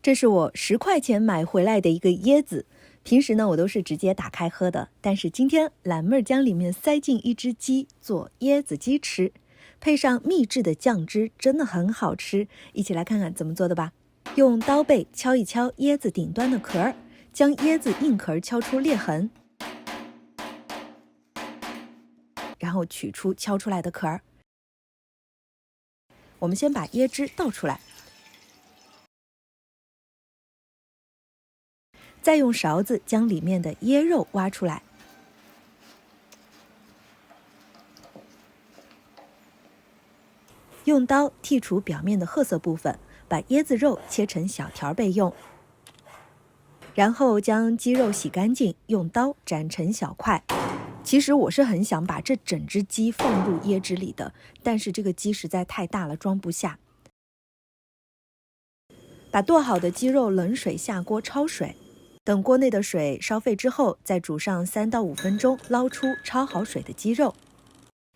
这是我10块钱买回来的一个椰子，平时呢我都是直接打开喝的，但是今天懒妹儿将里面塞进一只鸡做椰子鸡吃，配上秘制的酱汁，真的很好吃。一起来看看怎么做的吧。用刀背敲一敲椰子顶端的壳，将椰子硬壳敲出裂痕，然后取出敲出来的壳。我们先把椰汁倒出来，再用勺子将里面的椰肉挖出来，用刀剔除表面的褐色部分，把椰子肉切成小条备用。然后将鸡肉洗干净，用刀斩成小块。其实我是很想把这整只鸡放入椰汁里的，但是这个鸡实在太大了，装不下。把剁好的鸡肉冷水下锅焯水，等锅内的水烧沸之后，再煮上3到5分钟，捞出焯好水的鸡肉，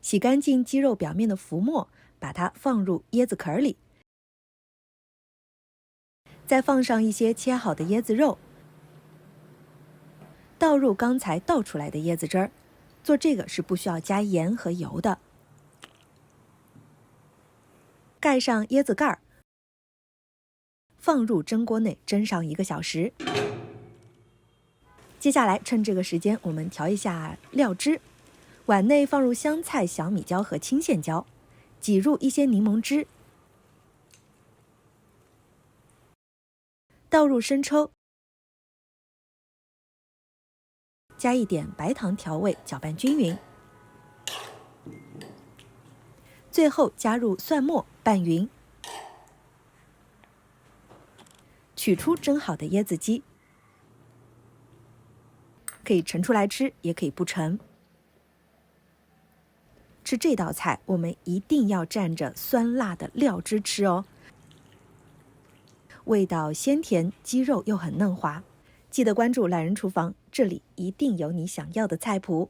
洗干净鸡肉表面的浮沫，把它放入椰子壳里，再放上一些切好的椰子肉，倒入刚才倒出来的椰子汁儿。做这个是不需要加盐和油的。盖上椰子盖，放入蒸锅内蒸上1个小时。接下来趁这个时间，我们调一下料汁。碗内放入香菜、小米椒和青线椒，挤入一些柠檬汁，倒入生抽，加一点白糖调味，搅拌均匀。最后加入蒜末，拌匀。取出蒸好的椰子鸡，可以盛出来吃，也可以不盛。吃这道菜，我们一定要蘸着酸辣的料汁吃哦，味道鲜甜，鸡肉又很嫩滑。记得关注懒人厨房，这里一定有你想要的菜谱。